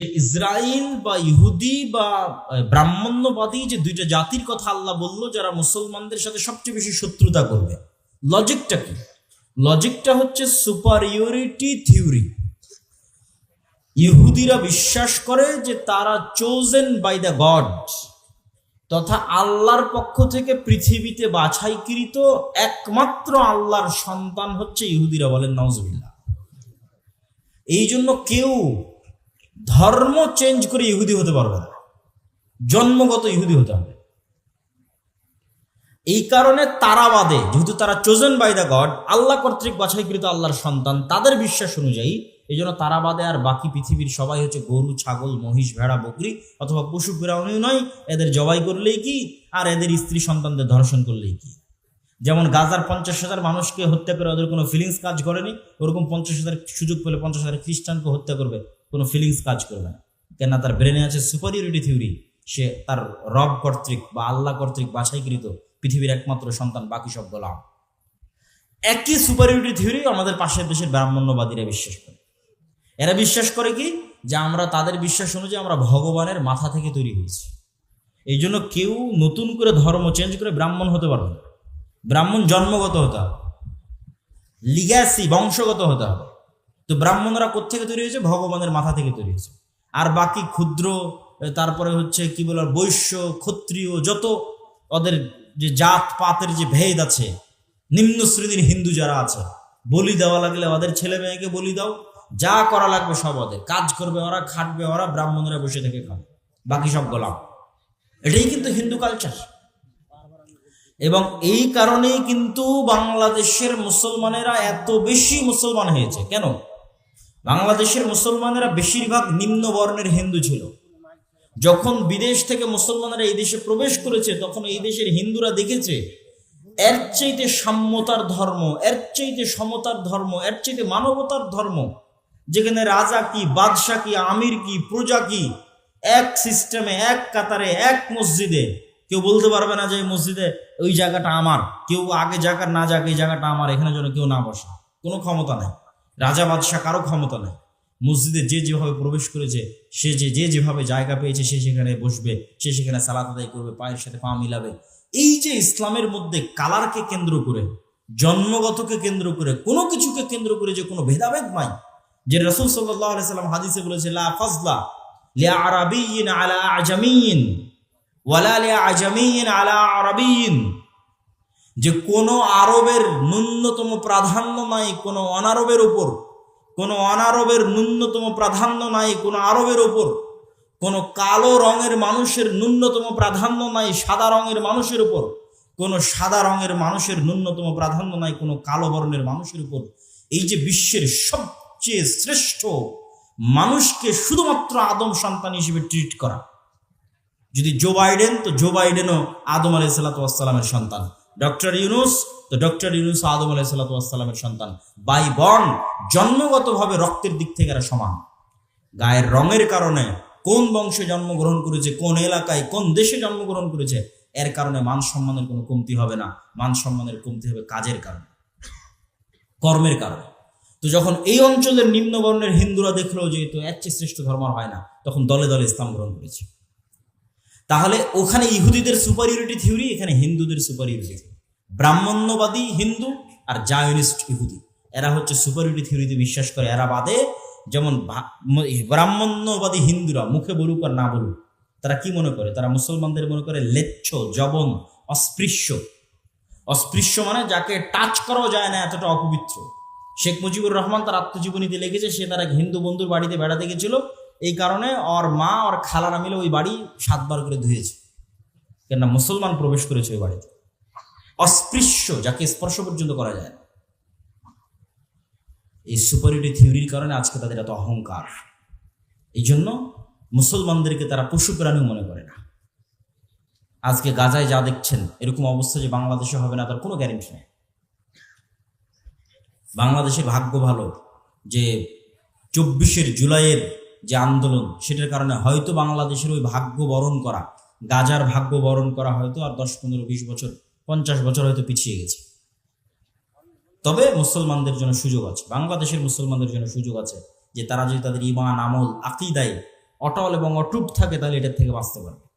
Israel বা ইহুদি বা ব্রাহ্মণ্যবাদী যে দুইটা জাতির কথা আল্লাহ বললো যারা মুসলমানদের সাথে সবচেয়ে বেশি শত্রুতা করবে, লজিকটা কি? লজিকটা হচ্ছে সুপারিয়রিটি থিওরি। ইহুদিরা বিশ্বাস করে যে তারা চোজেন বাই দ্য গড, তথা আল্লাহর পক্ষ থেকে পৃথিবীতে বাছাইকৃত একমাত্র আল্লাহর সন্তান হচ্ছে ইহুদিরা, বলেন নাউজুবিল্লাহ। এই জন্য কেউ ধর্ম চেঞ্জ করে ইহুদি হতে পারবে না, জন্মগত ইহুদি হতে হবে। এই কারণে তারাবাদে, যেহেতু তারা চোজেন বাই দ্য গড, আল্লাহ কর্তৃক বাছাইকৃত আল্লাহর সন্তান, তাদের বিশ্বাস অনুযায়ী এই জন্য তারাবাদে আর বাকি পৃথিবীর সবাই হচ্ছে গরু, ছাগল, মহিষ, ভেড়া, বকরি অথবা পশু প্রাণী নয়, এদের জবাই করলেই কি, আর এদের স্ত্রী সন্তানদের ধর্ষণ করলেই কি। যেমন গাজার 50,000 মানুষকে হত্যা করে ওদের কোনো ফিলিংস কাজ করেনি, ওরকম 50,000 সুযোগ পেলে 50,000 খ্রিস্টানকে হত্যা করবে, কোনো ফিলিংস কাজ করবে না। কেননা তার ব্রেনে আছে সুপারিয়রিটি থিওরি। সে তার রব কর্তৃক বা আল্লাহ কর্তৃক বাছাইকৃত পৃথিবীর একমাত্র সন্তান, বাকি সব গোলাম। একই সুপারিয়রিটি থিওরি আমাদের পাশের দেশের ব্রাহ্মণ্যবাদীরা বিশ্বাস করে। এরা বিশ্বাস করে কি, যে আমরা তাদের বিশ্বাস অনুযায়ী আমরা ভগবানের মাথা থেকে তৈরি হয়েছি। এই জন্য কেউ নতুন করে ধর্ম চেঞ্জ করে ব্রাহ্মণ হতে পারবে না। ব্রাহ্মণ জন্মগত হতে হবে, লিগ্যাসি বংশগত হতে হবে। তো ব্রাহ্মণরা কোত্থেকে তৈরি হয়েছে? ভগবানের মাথা থেকে তৈরি হয়েছে। আর বাকি ক্ষুদ্র, তারপরে হচ্ছে কি বলার, বৈশ্য, ক্ষত্রিয়, যত ওদের যে জাত পাতের যে ভেদ আছে, নিম্ন শ্রেণীর হিন্দু যারা আছে, বলি দেওয়া লাগলে ওদের ছেলে মেয়েকে বলি দাও, যা করা লাগবে সব ওদের, কাজ করবে ওরা, খাটবে ওরা, ব্রাহ্মণরা বসে থেকে খাবে, বাকি সব গোলাম। এটাই কিন্তু হিন্দু কালচার। এবং এই কারণেই কিন্তু বাংলাদেশের মুসলমানেরা এত বেশি মুসলমান হয়েছে। কেন? বাংলাদেশের মুসলমানেরা বেশিরভাগ নিম্ন বর্ণের হিন্দু ছিল। যখন বিদেশ থেকে মুসলমানেরা এই দেশে প্রবেশ করেছে, তখন এই দেশের হিন্দুরা দেখেছে এর চাইতে সাম্যতার ধর্ম, এর চাইতে সমতার ধর্ম, এর চাইতে মানবতার ধর্ম, যেখানে রাজা কি, বাদশাহ কি, আমির কি, প্রজা কি, এক সিস্টেমে, এক কাতারে, এক মসজিদে, কেউ বলতে পারবে না যে এই মসজিদে ওই জায়গাটা আমার, কেউ আগে জায়গা না যাক, এই জায়গাটা আমার, এখানে যেন কেউ না বসে। কোনো ক্ষমতা নেই, রাজা বাদশাহ কারো ক্ষমতা নেই। মসজিদে যে যেভাবে প্রবেশ করেছে, সে যে যেভাবে জায়গা পেয়েছে, সে সেখানে বসবে, সে সেখানে সালাত আদায় করবে, পায়ের সাথে পা মিলাবে। এই যে ইসলামের মধ্যে কালারকে কেন্দ্র করে, জন্মগতকে কেন্দ্র করে, কোনো কিছুকে কেন্দ্র করে যে কোনো ভেদাভেদ নাই, যে রাসূল সাল্লাল্লাহু আলাইহি সাল্লাম হাদিসে বলেছে, লা ফাজলা লিআরাবিয়্যিন আলা আজামিয়্যিন ওয়ালা লিআজামিয়্যিন আলা আরাবিয়্যিন, যে কোনো আরবের ন্যূনতম প্রাধান্য নাই কোনো অনারবের উপর, কোনো অনারবের ন্যূনতম প্রাধান্য নাই কোনো আরবের উপর, কোনো কালো রঙের মানুষের ন্যূনতম প্রাধান্য নাই সাদা রঙের মানুষের উপর, কোনো সাদা রঙের মানুষের ন্যূনতম প্রাধান্য নাই কোনো কালো বর্ণের মানুষের উপর। এই যে বিশ্বের সবচেয়ে শ্রেষ্ঠ মানুষকে শুধুমাত্র আদম সন্তান হিসেবে ট্রিট করা। যদি জো বাইডেন, তো জো বাইডেনও আদম আলাইহিসসালাতু ওয়াসসালামের সন্তান। ডক্টর ইউনুস, তো ডক্টর ইউনুস আদম আলাইহিসসালাতু ওয়াসসালামের সন্তান। বাই বর্ন, জন্মগতভাবে রক্তের দিক থেকে এরা সমান। গায়ের রঙের কারণে, কোন বংশে জন্মগ্রহণ করেছে, কোন এলাকায়, কোন দেশে জন্মগ্রহণ করেছে, এর কারণে মান সম্মানের কোনো কমতি হবে না। মান সম্মানের কমতি হবে কাজের কারণে, কর্মের কারণে। তো যখন এই অঞ্চলের নিম্নবর্ণের হিন্দুরা দেখলো যে তো এর চেয়ে শ্রেষ্ঠ ধর্ম আর হয় না, তখন দলে দলে ইসলাম গ্রহণ করেছে। তাহলে ওখানে ইহুদিদের সুপারিয়রিটি থিওরি, এখানে হিন্দুদের সুপারিয়রিটি থিওরি। ব্রাহ্মণ্যবাদী হিন্দু আর জায়নিস্ট ইহুদি, এরা হচ্ছে সুপারিয়রিটি থিওরিতে বিশ্বাস করে। এরা বাদে, যেমন ব্রাহ্মণ্যবাদী হিন্দুরা মুখে বলুক আর না বলুক, তারা কি মনে করে? তারা মুসলমানদের মনে করে লেচ্ছ, জবন, অস্পৃশ্য। অস্পৃশ্য মানে যাকে টাচ করাও যায় না, এতটা অপবিত্র। শেখ মুজিবুর রহমান তার আত্মজীবনীতে লিখেছে, সে তার এক হিন্দু বন্ধুর বাড়িতে বেড়াতে গেছিল, এই কারণে ওর মা ওর খালারা মিলে ওই বাড়ি 7 বার করে ধুয়েছে, কেননা মুসলমান প্রবেশ করেছে ওই বাড়িতে। অস্পৃশ্য, যাকে স্পর্শ পর্যন্ত করা যায় না। এই সুপারিয়রিটি থিওরির কারণে আজকে তাদের এত অহংকার। এই জন্য মুসলমানদেরকে তারা পশু প্রাণী মনে করে না। আজকে গাজায় যা দেখছেন, এরকম অবস্থা যে বাংলাদেশে হবে না তার কোনো গ্যারেন্টি নেই। বাংলাদেশের ভাগ্য ভালো যে 24 জুলাইয়ের যে আন্দোলন, সেটার কারণে হয়তো বাংলাদেশের ওই ভাগ্য বরণ করা, গাজার ভাগ্য বরণ করা হয়তো আর 10, 15, 20 বছর, 50 বছর হয়তো পিছিয়ে গেছে। তবে মুসলমানদের জন্য সুযোগ আছে, বাংলাদেশের মুসলমানদের জন্য সুযোগ আছে, যে তারা যদি তাদের ঈমান, আমল, আকীদায় অটল এবং অটুট থাকে তাহলে এটার থেকে বাঁচতে পারবে।